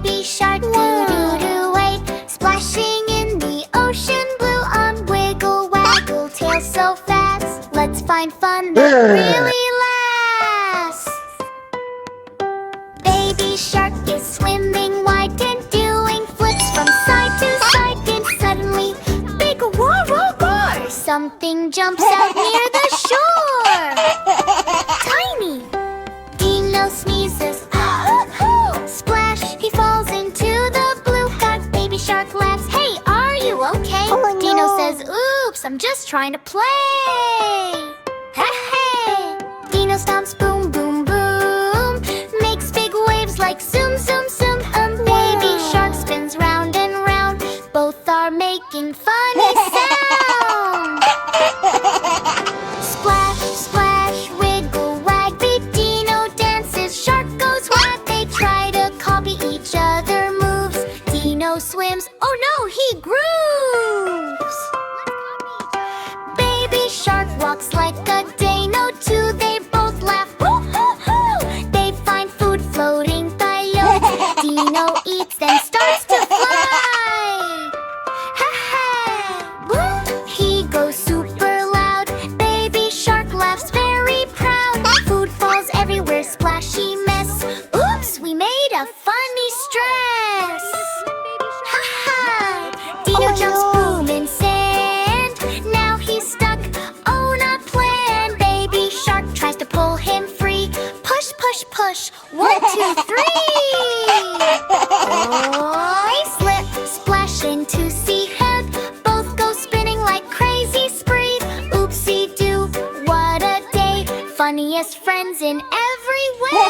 Baby shark doo-doo-doo wait, splashing in the ocean blue on wiggle waggle tail so fast. Let's find fun that really lasts. Baby shark is swimming wide and doing flips from side to side. Then suddenly, big roar, roar, roar! Something jumps out near the shore. Tiny. Dino sneezes. Splash! He falls into the blue. Got baby shark laughs. Hey, are you okay? Oh, no. Dino says, oops, I'm just trying to play. Hey! Dino stomps, boom, boom, boom. Makes big waves like zoom, zoom, zoom. Baby shark spins round and round. Both are making funny sounds. Splash, splash, wiggle, wag. Big Dino dances, shark goes whack. They try to copy each other moves. Dino swims, oh no, he grooves. Baby shark walks like a day, no two, they both laugh. Hoo, hoo, hoo. They find food floating by Dino eats, then starts to fly. Ha ha! Woo! He goes super loud. Baby shark laughs very proud. Food falls everywhere, splashy mess. Oops, we made a funny stress. Ha ha! Dino jumps, boom, in sand. Now he's stuck, oh not planned. Baby shark tries to pull him free. Push, push, push, 1, 2, 3. I slip, splash into sea head. Both go spinning like crazy spree. Oopsie doo, what a day. Funniest friends in every way.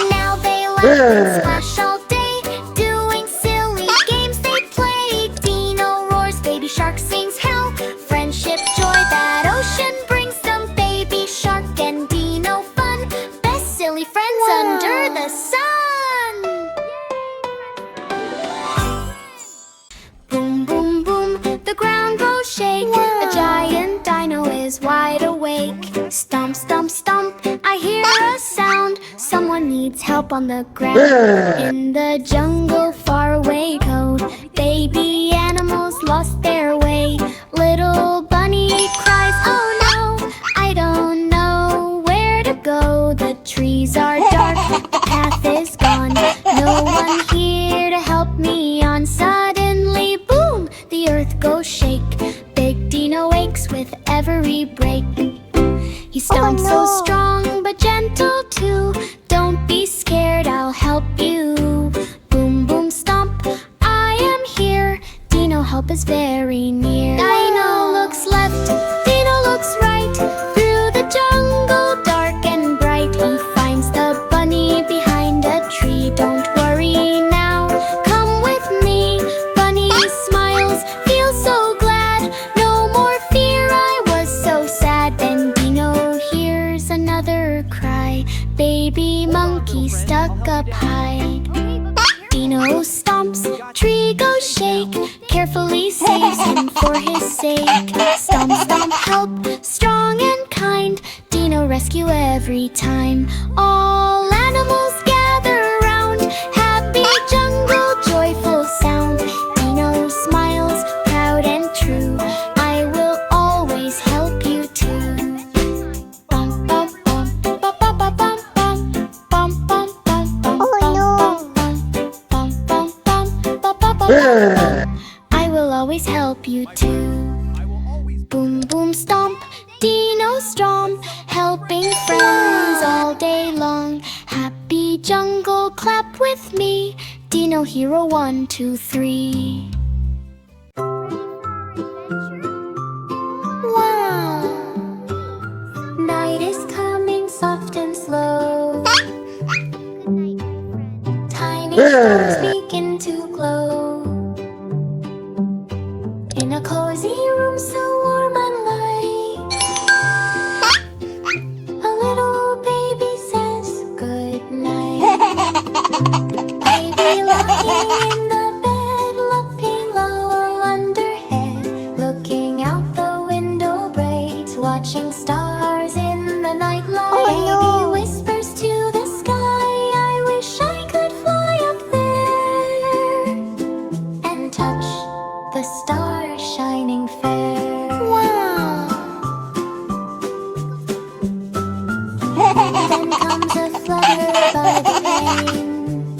Now they laugh and splash all day, doing silly games they play. Dino roars, baby shark sings help. Friendship, joy that ocean brings them. Baby shark and Dino fun. Best silly friends under the sun. Boom, boom, boom, the ground will shake. A giant dino is wide awake. Stomp, stomp, stomp, I hear a sound. Someone needs help on the ground. In the jungle far away go. Baby animals lost their way. Little bunny cries, oh no, I don't know where to go. The trees are dark, the path is gone. No one here to help me on. Suddenly, boom, the earth goes shake. Big Dino wakes with every break. He stomps so strong but gentle too. Don't be scared, I'll help you. Boom, boom, stomp, I am here. Dino help is very near. Dino looks left, Dino looks right. Through the jungle, dark and bright, he finds the bunny behind a tree. Don't worry now, come with me. Bunny smiles, feels so glad. No more fear, I was so sad. Then Dino hears another cry. Baby monkey stuck up high. Dino stomps, tree goes shake. Carefully saves him for his sake. Stomp, stomp, help, strong and kind. Dino rescue every time. All animals gather round. Happy jungle, joyful sound. Dino smiles, proud and true. I will always help you too. Bum, bum, bum, bum, bum, bum, bum, bum, bum, bum, bum, bum, Oh, bum, bum, bum, bum, bum, bum. I will always help you too. Boom, boom, stomp, Dino stomp, helping friends all day long. Happy jungle, clap with me. Dino hero 1, 2, 3. Wow! Night is coming soft and slow. Tiny stars begin to glow. In a cozy room so warm and light, a little baby says good night. Baby lying in the bed, looking low underhead, looking out the window bright, watching stars in the night light. Oh, no. Baby whispers to the sky, I Then comes a flutter by the pane.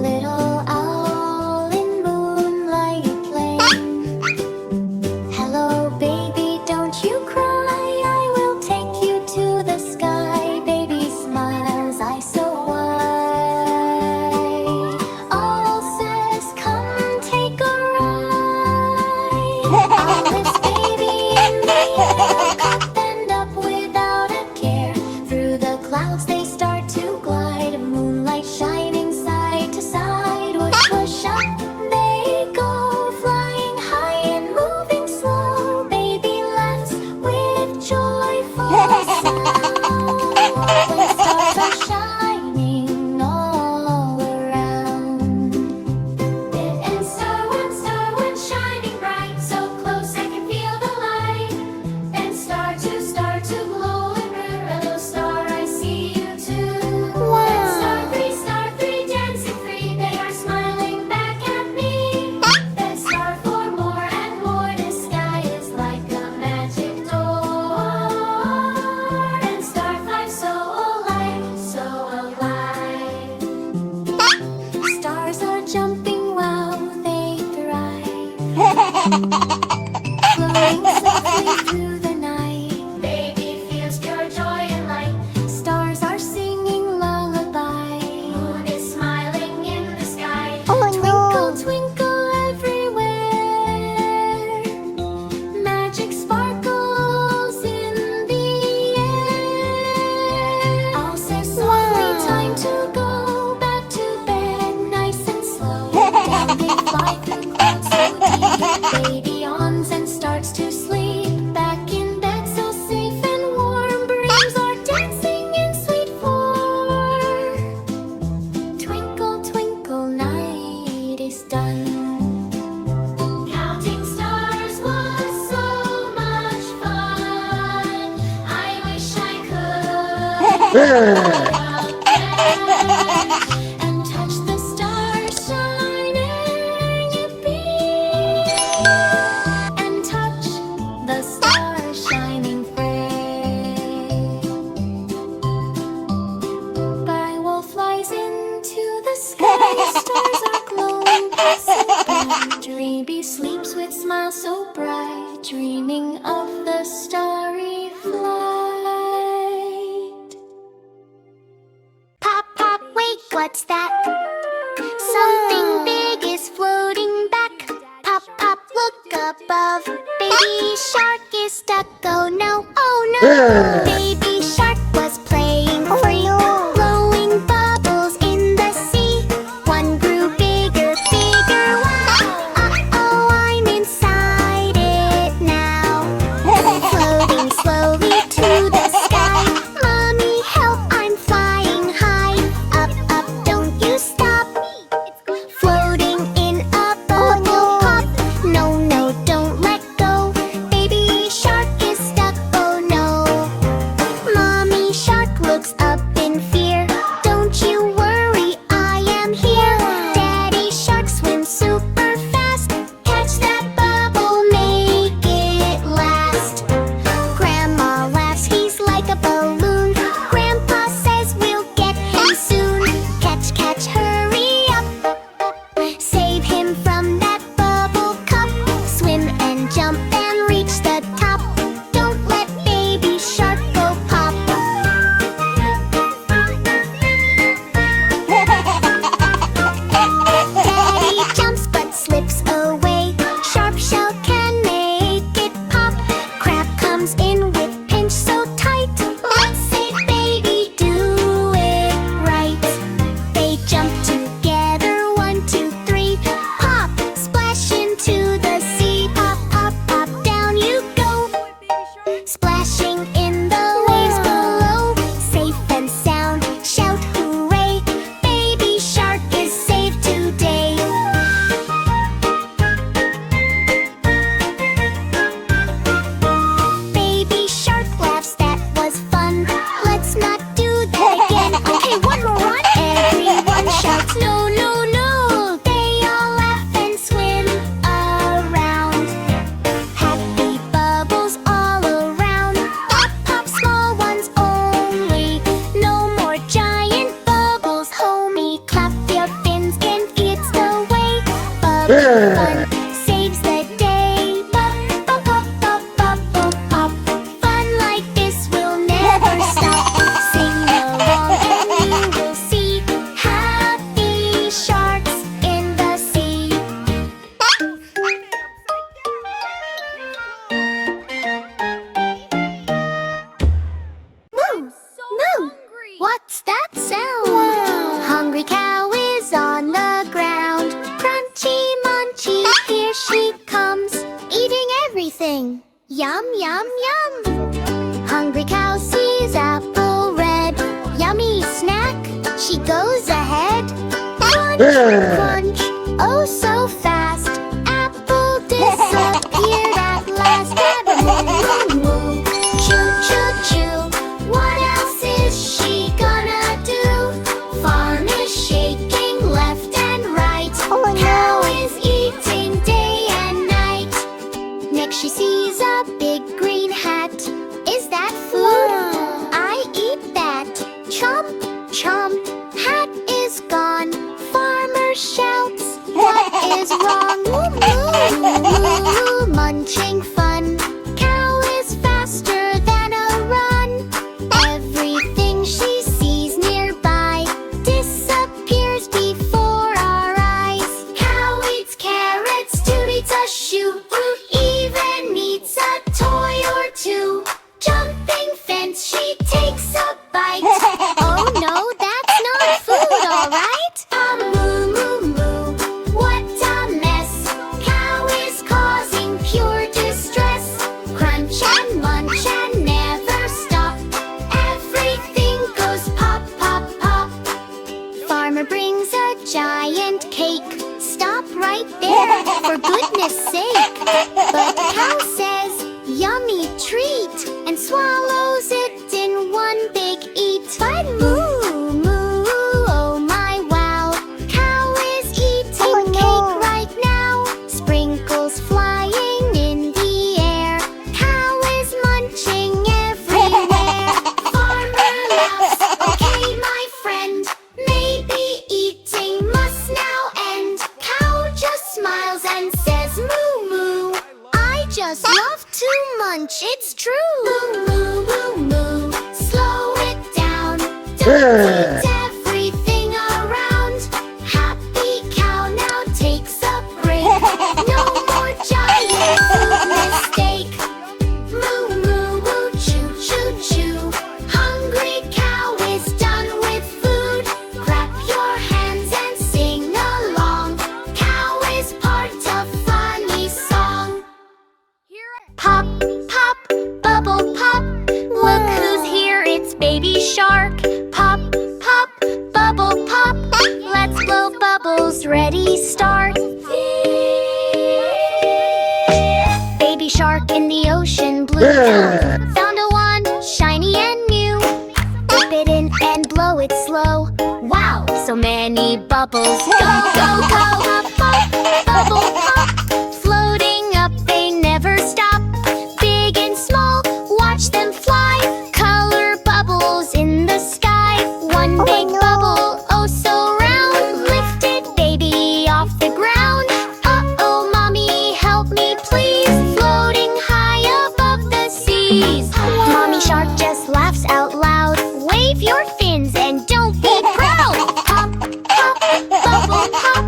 Little owl in moonlight playing. Hello baby, don't you cry, I will take you to the sky. Baby smiles, eyes so wide. Owl says, come take a ride. Owl lifts baby in the air, up and up without a care. Through the clouds they start to glide, moonlight shining side to side. Push, push up, they go, flying high and moving slow. Baby laughs with joyful sound. When stars are shining all around. And star one shining bright, so close I can feel the light. And star two glow and red. Hello star, I see you too. And star three dancing free, they are smiling back at me. Then star four more and more, the sky is like a magic door. And star five so alive, so alive. Stars are jumping, wow, they thrive. Floating softly through the night. Baby feels pure joy and light. Stars are singing lullaby. Moon is smiling in the sky. Twinkle, twinkle everywhere. Magic sparkles in the air. All says softly, time to go back to bed, nice and slow. Down they fly through clouds so deep. Baby yawns and starts to sleep. Back in bed so safe and warm, dreams are dancing in sweet form. Twinkle, twinkle, night is done. Counting stars was so much fun. I wish I could out there and touch the stars shining. Yippee! And touch the stars shining free. By wolf flies into the sky. Stars are glowing, passing by. Dreamy sleeps with smile so bright, dreaming of the starry flight. Pop, pop, wait, what's that? Something big is floating back. Pop, pop, look above. Baby shark is stuck, oh no, oh no. Baby shark was playing free, blowing bubbles in the sea. One grew bigger, bigger, wow. Uh-oh, I'm inside it now. Floating slowly to the sky. Mommy, help, I'm flying high. Up, up, don't you stop. Floating in a bubble pop. No, no, don't let go. Baby shark is stuck, oh no. Yum, yum, yum. Hungry cow sees apple red. Yummy snack, she goes ahead. Crunch, crunch, oh so fast. Apple disappeared at last. Moo, moo, moo. Choo, choo, choo. What else is she gonna do? Farm is shaking left and right. Cow is eating day and night. Next she sees a big green hat. Is that food? I eat that. Chomp, chomp. Hat is gone. Farmer shouts, what is wrong? Moo, moo, moo, munching fun. Cow is faster than a run. Everything she sees nearby disappears before our eyes. Cow eats carrots, Toot eats a shoe, even eats a toy or two. Jumping fence, she takes a bite. Oh no, that's not food, alright? Moo, moo, moo, what a mess. Cow is causing pure distress. Crunch and munch and never stop. Everything goes pop, pop, pop. Farmer brings a giant cake. Stop right there, for goodness sake. But cow says, yummy treat, and swallows it in one big eat. But moo, moo, oh my wow. Cow is eating cake right now. Sprinkles flying in the air. Cow is munching everywhere. Farmer laughs, okay my friend. Maybe eating must now end. Cow just smiles and says moo, moo. I just love to munch, it's true. Moo, moo, moo, moo. Slow it down. Don't eat everything around. Happy cow now takes a break. No more giant food mistake. Moo, moo, moo, choo, choo, choo. Hungry cow is done with food. Clap your hands and sing along. Cow is part of funny song. Pop, pop, bubble pop. Look who's here, it's baby shark. Pop, pop, bubble pop. Let's blow bubbles, ready, start. Baby shark in the ocean blue. Found a wand, shiny and new. Dip it in and blow it slow. Wow, so many bubbles. Go, go, go. Pop, pop, bubble pop. Floating up, they never stop. Big and small, watch them fly. Color bubbles in the sky. One big bubble, oh so round. Lifted baby off the ground. Uh-oh, mommy, help me please. Floating high above the seas. Mommy shark just laughs out loud. Wave your fins and don't be proud. Pop, pop, bubble pop.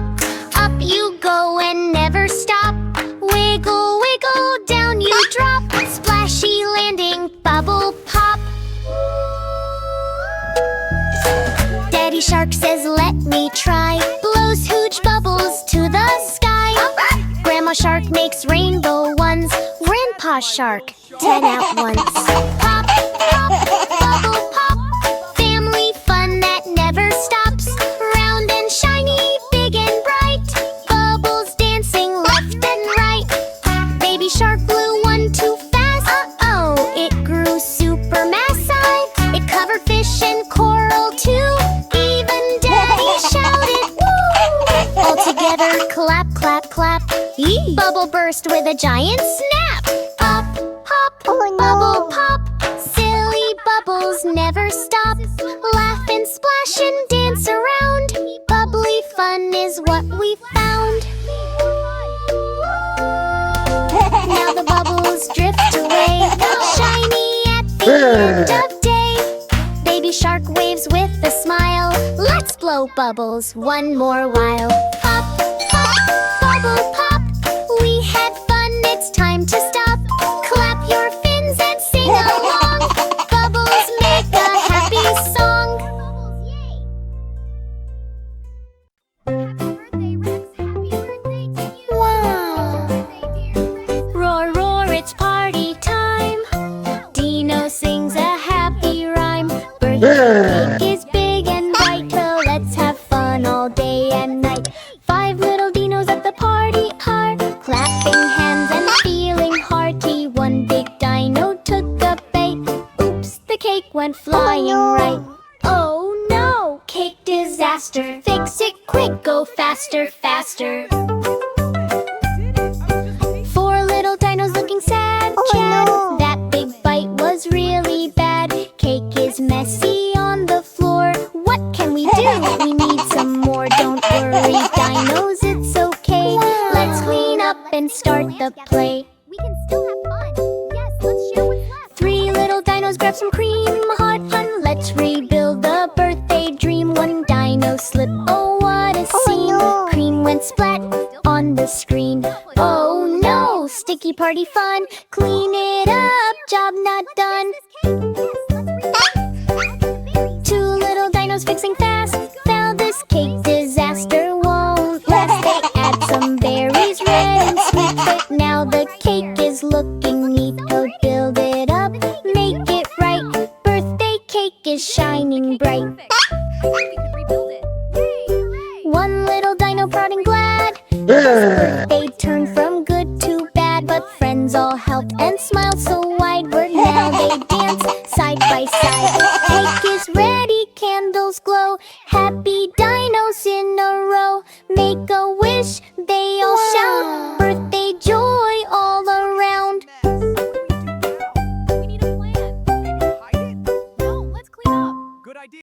Up you go and never stop. Wiggle, wiggle, down you drop. Splashy landing, bubble pop. Daddy shark says let me try. Blows huge bubbles to the sky. Grandma shark makes rainbow ones. Grandpa shark, 10 at once. Pop, pop, bubble pop. Family fun that never stops. Round and shiny, big and bright. Bubbles dancing left and right. Baby shark blew one too fast. Uh-oh, it grew super massive. It covered fish and coral too. Even Daddy shouted woo. All together, clap, clap, clap. Yee. Bubble burst with a giant snap. Up, pop, bubble pop. Silly bubbles never stop. Laugh and splash and dance around. Bubbly fun is what we found. Now the bubbles drift away, shiny at the end of day. Baby shark waves with a smile. Let's blow bubbles one more while. Pop, pop, bubble pop. We had fun, it's time to stop. Clap your fins and sing along. Bubbles make a happy song. Wow! Roar, roar, it's party time. faster. Fix it quick, go faster, faster. Four little dinos looking sad, Chad. no. That big bite was really bad. Cake is messy on the floor. What can we do? We need some more. Don't worry, dinos, it's okay. Let's clean up and start the play. We can still have fun. Yes, let's share what's left. Three little dinos grab some cream. Hot fun, let's rebuild the birthday dream. One dino slip, oh what a scene. no. Cream went splat on the screen. Oh no, sticky party fun. Clean it up, job not done. Two little dinos fixing fast. Found this cake disaster won't last. They add some berries, red and sweet, but now the cake is looking neat. Oh, build it up, make it right. Birthday cake is shining bright. One little dino proud and glad. Birthday turned from good to bad, but friends all helped and smiled so wide. Word now they dance side by side. Cake is ready, candles glow. Happy dinos in a row. Make a wish, they all shout. Birthday joy